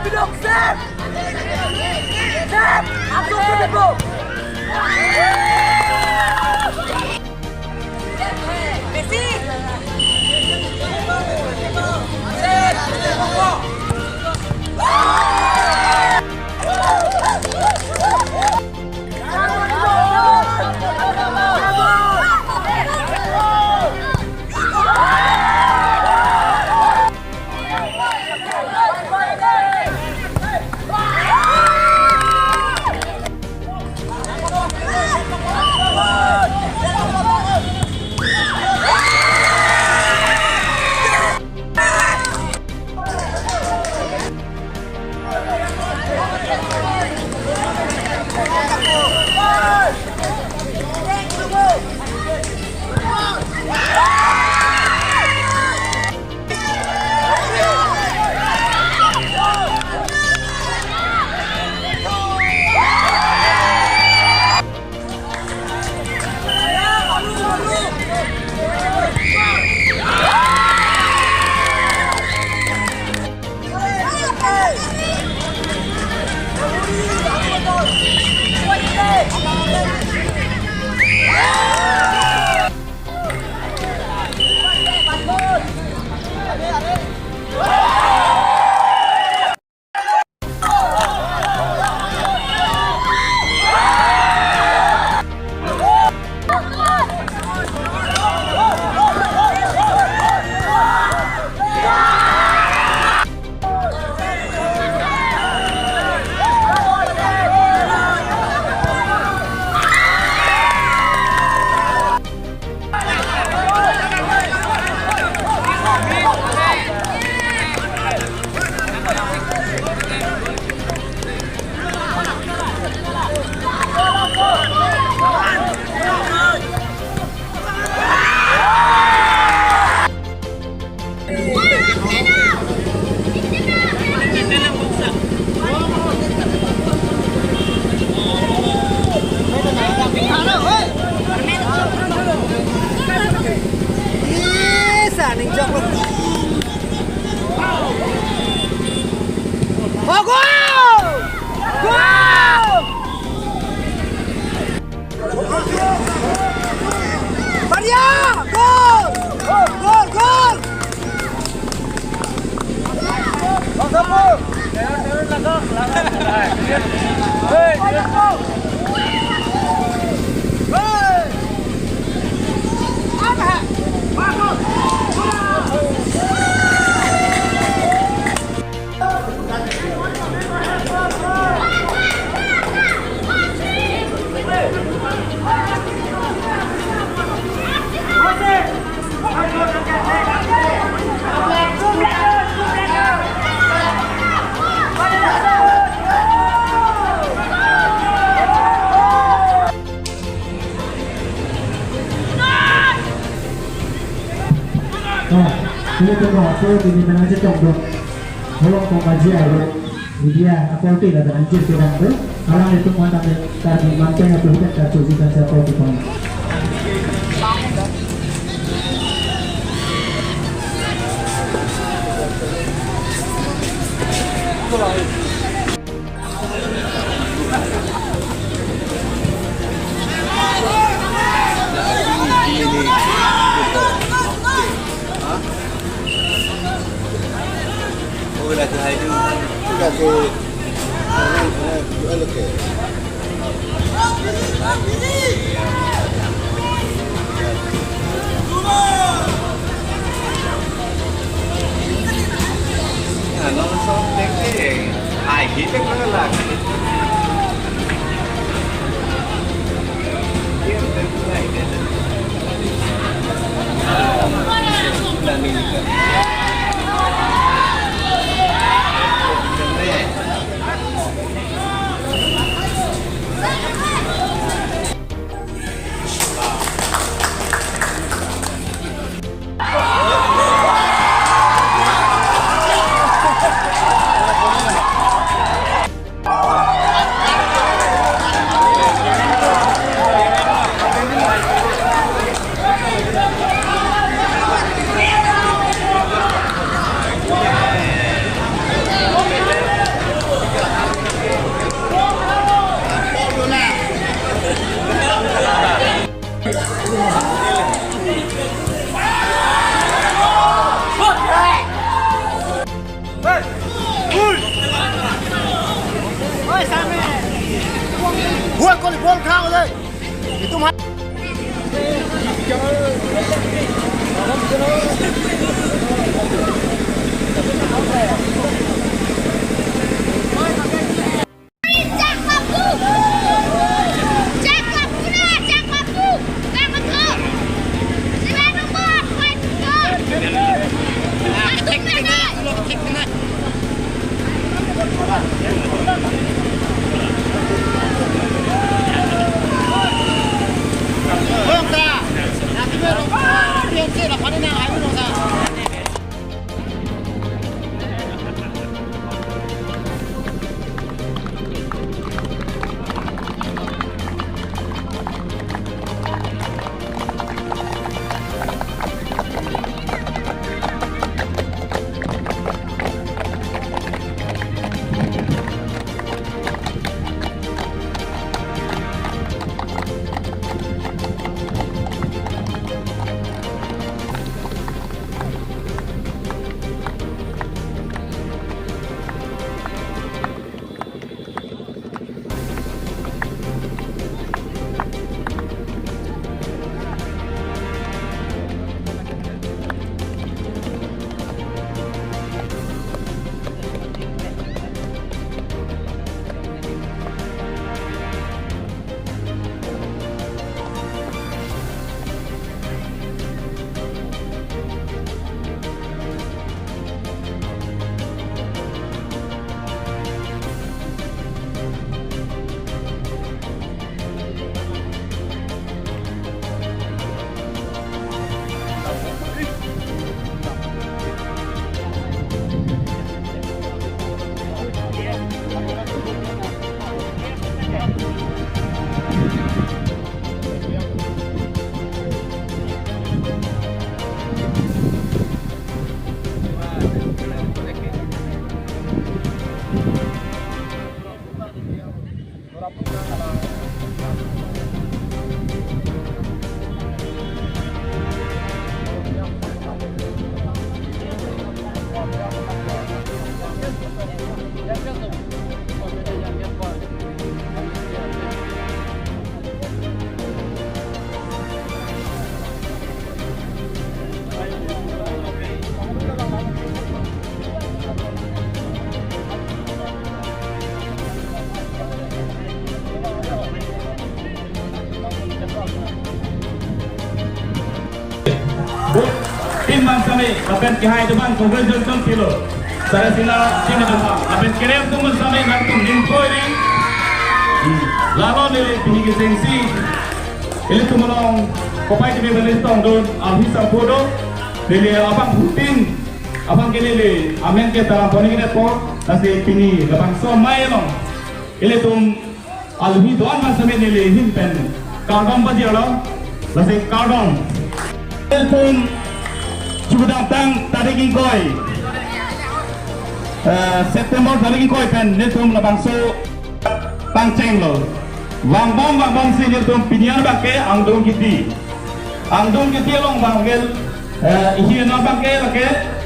Pinok, Sam! Sam! Aku sudah bro! Messi! Oh, gol! Gol! Maria! Gol! Gol! Gol! Ini tunggu aku ini mengajar coba belum kau kaji aja dia apa itu ada anjir sedang tu kalau itu mantap tadi mantan atau tidak tercuci dan siapa itu pun nó xong đến cái hài khí tức nó là Buat kau bol kau deh. Itu mah. Tim Mansami, apen kihai depan congratulations kilo. Saya sila sini depan. Apen kerem tu Mansami nanti nimpoi ni. Lalu ni pinigi sengsi. Ini tu melong kopai di bawah listong don alhisam bodoh. Dili abang Putin, abang kini le amen ke dalam poni ni por. Nasi pini abang somai long. Ini tu alhi doan Mansami ni le himpen. Kardon bagi orang. Nasi kardon. Telepon Cuma tang tadi koi September tadi koi pen netum labang so pangceng lo wang bom si netum pinian bakke angdong kiti long bangel ihi na bakke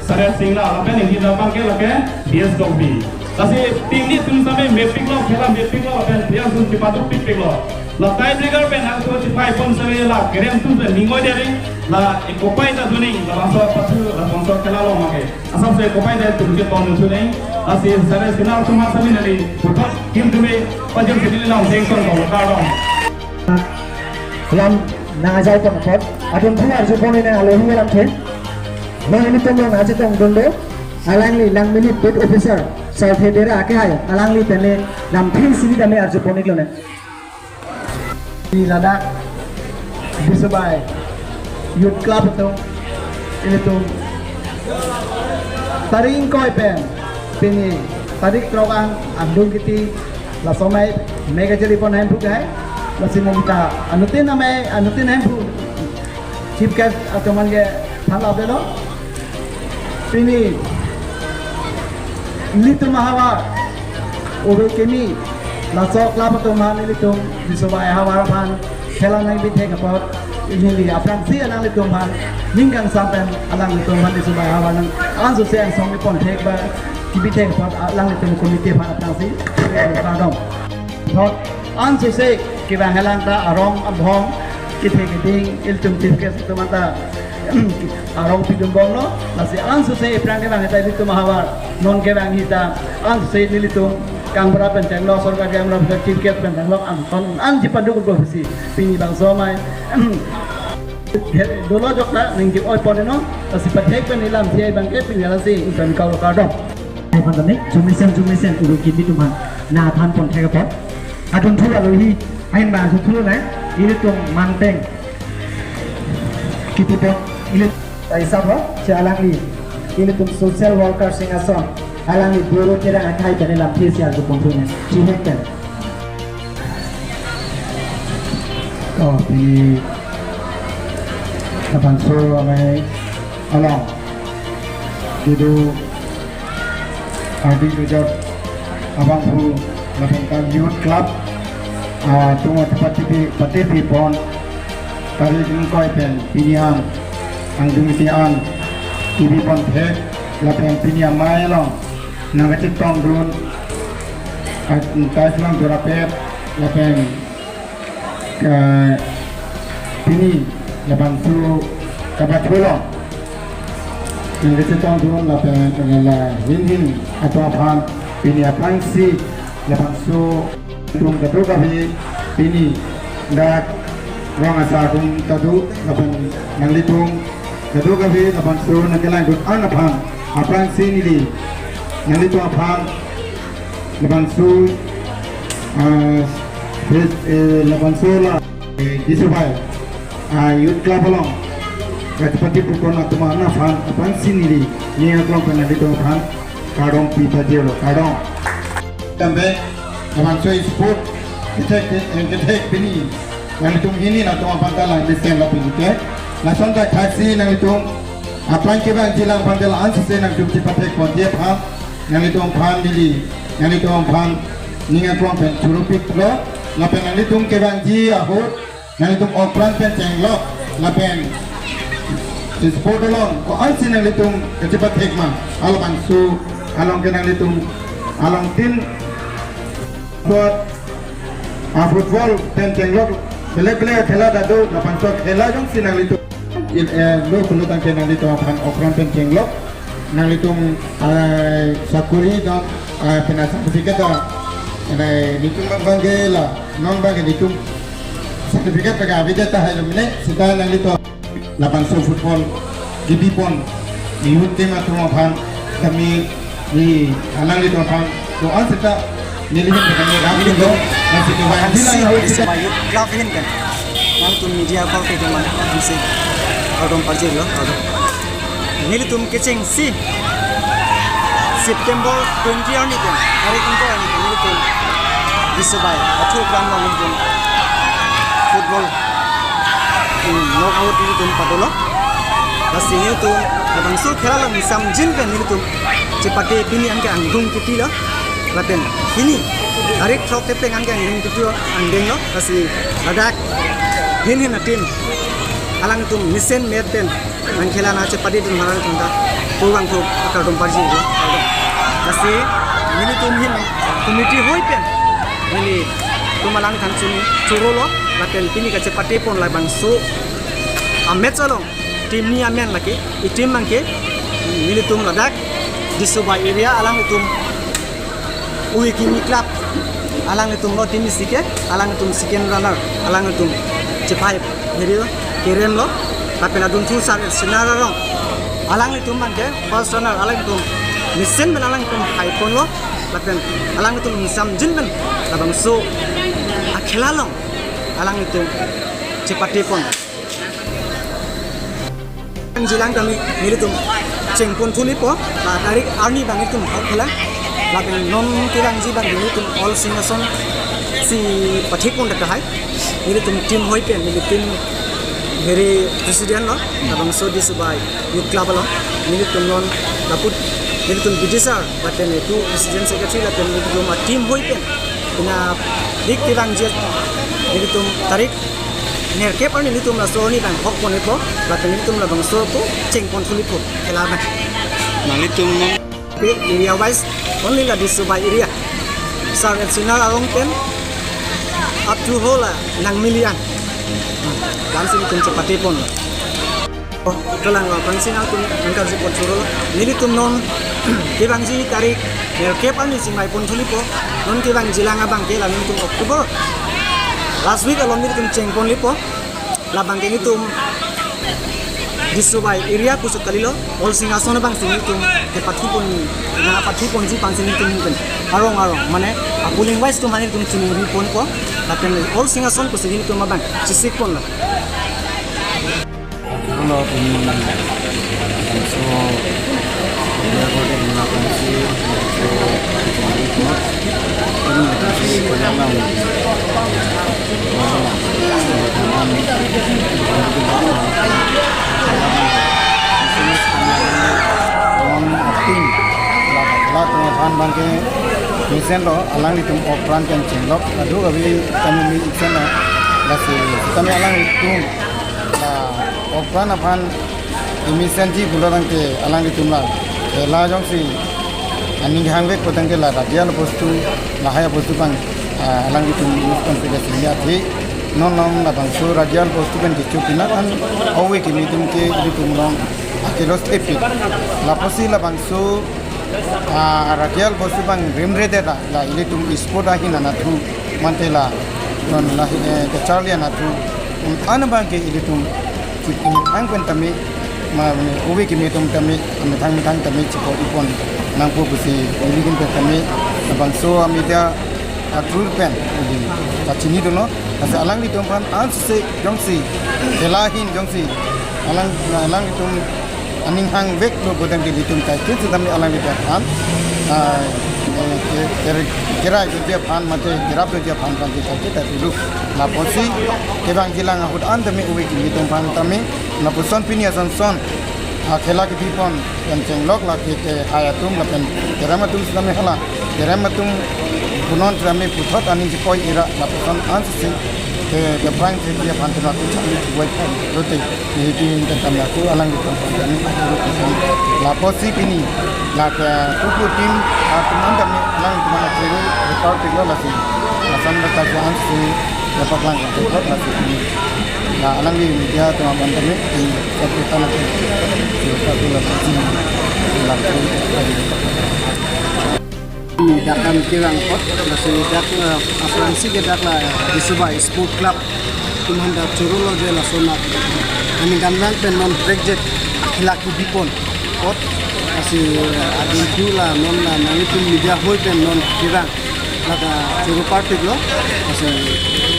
sare singla lapen ihi na bakke DS Gobi kasi tim ni tum sampai mapping lo pen dia sun tipatu piping lo la tai trigger pen ang so tipai pon sampai la kerem tum pen ningo dari la ikopai ta duning la bangsa patu la bangsa kelalo make asam se ikopai da tumke ton duning asi sare sinar tuma sami nali putot kim tume pajam sedili long deng ton ko ka dong lam na jai ko pot adun thu ar jupon ne alo hi lam the no ni tom na je tong dondo alang li lang minute pet officer sai federa ake hai alang li tene lam thin sini dame ar jupon ni lone di ladak disebai youth club itu taring koi pen pini tarik terowang andung kiti la somai mega jeli pon hem puk hai la sinita anutin hem puk chief guest atau man ge thala belo pini litu mahawa obe kemi la so club atau man litu disebai hawa pan khela nai bi thek apot ini li apran si anang li tumhan ninggang sampai anang li tumhan di subaya hawanang ansu se ang song li pon thek ba kibi teng pat lang le tem komite phan apang si ka dong thot an se ki bang halang ta arong abhong ki the ki ding il tum tip ke tu mata arong pidum bong no nasi an se prang ke bang ta li tu mahawar non ke bang hita an se li tu kang berapa pen lo sorga ke amra tiket pen lo an ji pandu ko si pini bang so mai dolo jokla ningki oi podeno asi pathek pen ilam thai bang ke pini ala si usan kau ka dong hai pandani jumisen uru kibi tu man na than pon thai ka pot adun thu alo hi ain ba su thu na ini tu manteng kibi pot ini ai sabwa che alang ni ini tu social worker sing ason alang ni bureau kira akai pen ilam thai sia ku pon thu ne chi hekten ko pi kapan so amai along didu adi dujat abang hu lakukan youth club tunggu pati pon kali jengkoi pen pinian angdumisian ibi pon the lakukan pinian mai long nangacik tong dun kai selang durapet lakukan pini lapan su kabat bolong yang kita tanggung lapan adalah hin atau apa ini apa si lapan su tung tadu kami ini dak ruang asal tung tadu lapan nalitung tadu kami lapan su nanti lain tu apa si ini nalitung apa lapan su lapan su lah disubai youth club long seperti pukul nak mana fan apa sini ni aku pernah di tempat kadang pipa dia lo kadang tambah teman saya sport kita ini yang itu ini nak tuan pantalan di sen lapin kita langsung tak taksi yang itu apa yang kita jilang pantalan ansi sen yang itu pakai kondia pan yang itu pan dili yang itu pan ni aku pen curupik lo lapin yang itu kita ji aku yang itu operan pen cenglok lapin sport along ko ansi nang litung kecepat hikmah along su along kenang litung along tim buat football ten cenglok bele khela dadu lapan so khela jong sinang litung lo perlu tang kenang litung apan operan ten cenglok nang litung sakuri dan pena sertifikat ada litung banggela non bagi litung sertifikat pakai abidata hai lumine sita nang litung lapan so football GB pon di tim atau apa kami di alang itu apa doa kita nilai kami kami itu masih kewajiban yang harus kita club ini kan nonton media call ke teman bisa orang parjir loh nilai tum kecing si September 20 ini kan hari itu ini nilai tum bisa bayar atau program nonton football knockout ini tuh padolo, basi ini tuh abang sur kira lah misam jin kan ini tuh cepat ini angke anggung kita lah, laten ini hari truk tepeng angke anggung kita angdeng lo, basi ada ini natin, alang tuh misen merten, angke lah na cepat itu malah tuh dah pulang tuh akar dompar jin lo, basi ini tuh ini komiti hoi pen, ini tuh malang kan curu lo. Laten kini kecepat pun labang so amet salong tim ni amen lagi tim mangke militum ladak di Subah area alang itum ui kini club alang itum lo tim sike alang itum second runner alang itum cepai jadi kirim lo tapi nadun tu senar rong alang itum mangke first runner alang itum mesin ben alang itum iPhone lo laten alang itum misam jin ben labang so akhelalong alang itu cepat pun jilang kami militum cengpon tulipo la tarik arni bang itu khela la non kirang ji bang militum all singason si pathipon dak hai militum tim hoi pen militum very president lo abang so di Subah youth club lo militum non daput militum bidisar baten itu president secretary la militum tim hoi pen na dik kirang ji militum tarik ner ke pan militum la so ni bang hok pon epo la militum la bang so ko cengpon tulipo kelaban nalitum area wise only la disubai area sar at sinar arong ten up to whole nang million dan sing kun cepati pon kelang bangsin aku angkar si poturo nili tum non ke bangsi tarik merkep ani sing mai pon tulipo non ke bang jilanga bang ke lamin tum Oktober last week alon nili tum cheng pon lipo la bang ke tum disubai area kusuk kalilo all singason bang sing tum ke pati pon ji pang sing tum kan arong mane apuling wise tum hani tum sini pon ko laten all singason kusuk tum bang sisik pon la Kalau ini so dia boleh menggunakan si ini masih dalam bangke misen lo alang itu operan kan cenglok aduh kami mi iksen lo lasi kami alang itu operan apan misen ji bulan ke alang itu lah la jong si aning hangwe potang ke la radial postu lahaya postu bang alang itu miskan pegasi ya thi non la bang so radial postu kan dicupina kan awe ke mitum ke itu mulong akilos epi la posi la bang so radial postu bang rimre de la ile tum sport ahin na tu mantela non la ke charlia na tu an bang ke ile tum ang kun tami ma uwi ki metum tami thang tami chipo ipon nang pu busi iligin pe tami bang so amida atrul pen udi chini dono asa alang ni tum pan ans se jongsi delahin jongsi alang tum aning hang vek lo bodang ki tum kai tu tami alang ni pan kira dia pan mate kira dia pan kan kita dulu la posi ke bang jilang akut andami uwi ki tum pan tami na puson pinia son khela ki pipon yang cenglok la ke hayatum la pen keramatum sami hala keramatum punon trame puthot ani koi ira la puson ansi ke prang dia pan tu aku chali buat rote ini kita tamla tu alang itu kami la posi pini la ke tuku tim teman kami alang mana kiri record tiga lagi asan berkat ansi dapat lang record lagi nah alang ni dia teman kami di kita nak kita tu lagi dakan kirang pot lasi dak Fransi gedak la disubai sport club tumanda churulo de la sona ani gamnan pen non project khilaki bipon pot asi adin dula non na nangitu media hoi pen non kirang lada churu party lo asi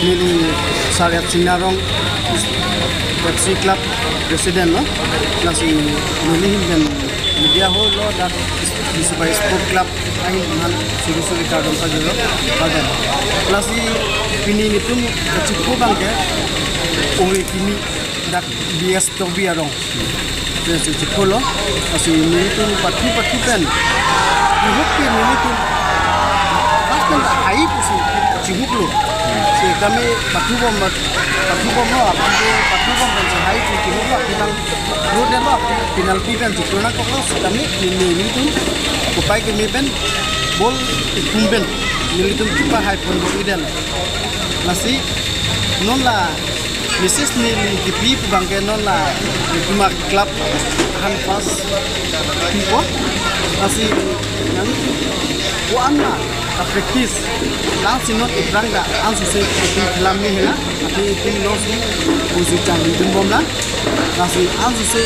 nili saryat sinarong Pepsi club president no lasi nili himben media hoi lo dak disubai sport club ang man suru-suru kadang pajero kadang lasi pini nitum kecipu bangke ori pini dak bias tobi arong terus cikolo lasi nitum pati pen dihupi nitum bahkan ai pusi cikulu si kami pati bom lo pati bom dan hai cikulu bilang road dan penalti dan cikuna kok kami nitum kupai ke meben bol ikumben nilitum cuba hai pon idel nasi non la Mrs. Nili kipi bangke non la cuma club han pas tipo nasi nang wana practice langsung non ibranga ansu se itu kelam ni hena tapi itu nosi usi cari bom la nasi ansu se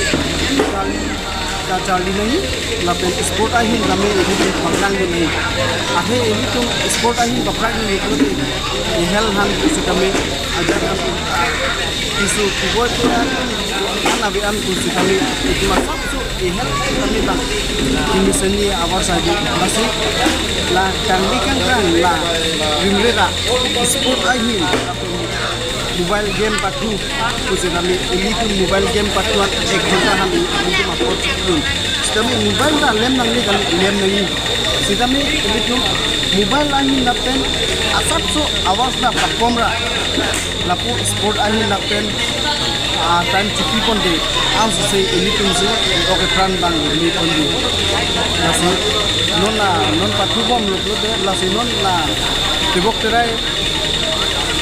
Charlie नहीं लापें स्पोर्ट आहिन कमे ini panggang ni ahe ini tu sport ahin baprak ni itu ihel han kusi kami ajar kami isu kuat kan nabi am kusi kami itu masuk tu ihel kami bang ini seni awal saja masih lah kami kan lah rimrera sport ahin mobile game patu kusi kami ini tu mobile game patuan ek घंटा हम ini mapot pun kami mobile dah lem nang ni kami lem nang ni kami ini tu mobile lain napen asap so awas na platform ra lapu sport ahin napen time cuti pun di am sese ini pun se oke peran bang ini pun di lasi non patu bom lu de lasi non la tibok terai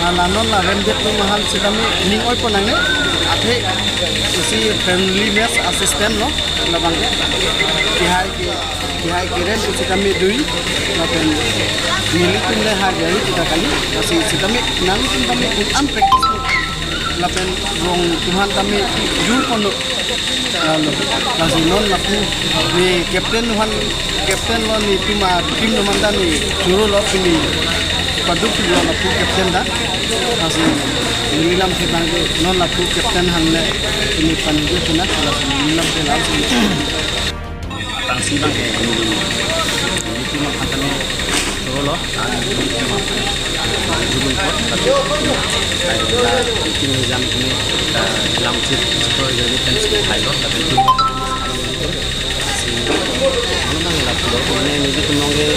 na non la rendet tu mahal se kami ning oi pun ange athe sesi friendliness assistant no la bang Kihai kiren si kami dui lapen militum le hari kita kali masih si kami nang kami am practice lapen rong Tuhan kami jur pondok lalu non laku ni kapten lo ni tim nomanda ni juru lo kini paduk lo laku kapten dah masih nilam sedang non laku kapten hanle ini pandu kena lalu nilam lalu tangsi bang ini cuma katanya solo jumlah kot tapi kayak ini jam ini dalam cerita jadi tensi pilot tapi itu mana bang lah kalau ini itu nongge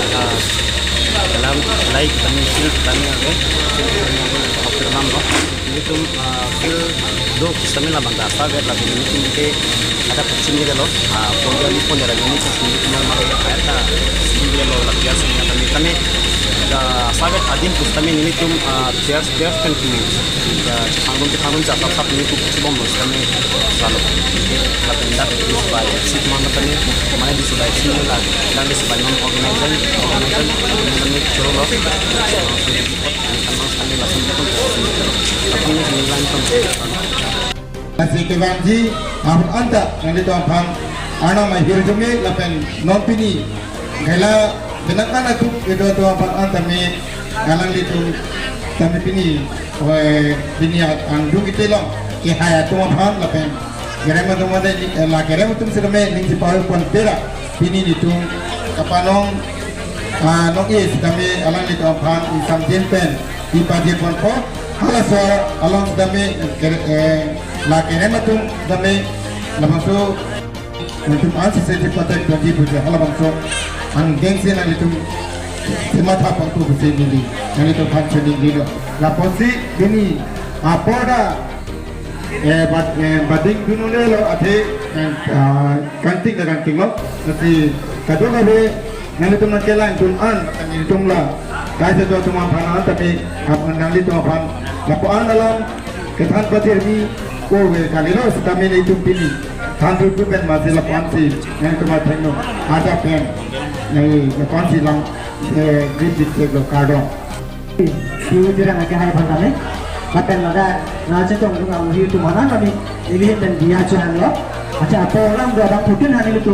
dalam like kami ada offer nama itu do kami lah bang apa biar lagi ini ke ada pecing gitu loh, pon dari ini ke sini cuma malu ada sini loh lagi asing kami sahabat adim kami ini tuh biar kan kini tanggung jawab ini tuh bom loh kami selalu tapi tidak supaya si teman kami mana di sudah sini lah dan di sebanyak organizer kami coba loh kami langsung tapi ini sembilan Masih kebanji, amun anda yang dituampang, anak mahir jumlah lapen non pini, gila benakan aku itu tuampang anda me, galang itu kami pini, pini angdung itu loh, kihaya tuampang lapen, kerema tuampang la kerema tuh sedeme ning siparu pun pera, pini itu kapanong, nong is kami alang itu tuampang isam pen, di pagi pun ko, halas alang sedeme la kerema tu dame langsung untuk ansih sejak pada 20 bulan langsung anggeng sih nanti tu semata pangku bersih ini nanti tu pancen ini la posi ini apa dah bading dunia le lo ade kanting lo nanti kadang kadang nanti tu nak kelang tu nanti tu lah kaya tu cuma panah tapi nanti tu pan laporan dalam ketan patir ni oh kali lo kami ni itu pilih tandu tu pen masih lapan si yang kemarin no ada pen yang lapan si lang grip display lo kado siu jirang agak hai bantah ni paten ada nasi tu orang orang itu mana kami ini dan dia cuman lo macam apa orang berabang putin hari itu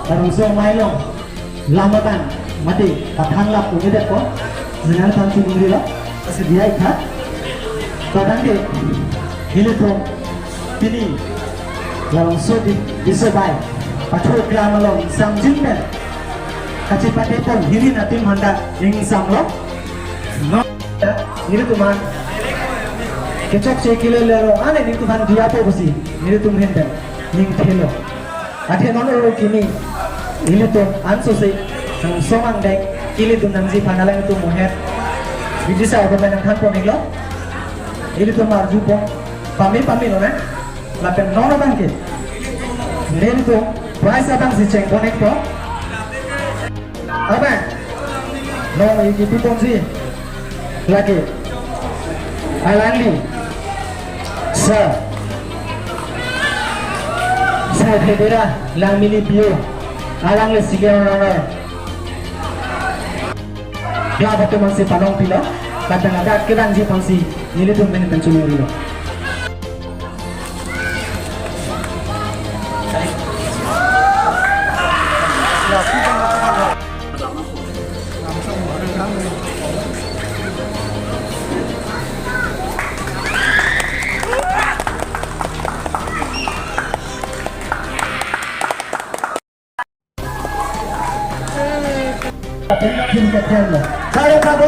baru semai lo lamakan mati patang lap punya dek ko sebenarnya tansi diri lo sedia ikat kadang ke ini tuh ini langsung disebai patrol gramalong samjin ben kaci pate pun hiri nanti manda yang samlo no ini tuh man kecok sekilo lero ane ini tuh kan dia apa sih ini tuh hendak ning thelo ate nono kini ini tuh anso sih somang dek ini tuh nangsi panalang itu muher bisa apa menang kan pun ini lo ini tuh marju pun pami no na lapen nono bangke nen to price abang si ceng connect to apa no iki pun si lagi alandi sa hedera lang mili bio alang le sige nono ya betul masih panong pila lapen ada kedang si pangsi ini tuh men pencuri lo Kim Kapten, kalau kamu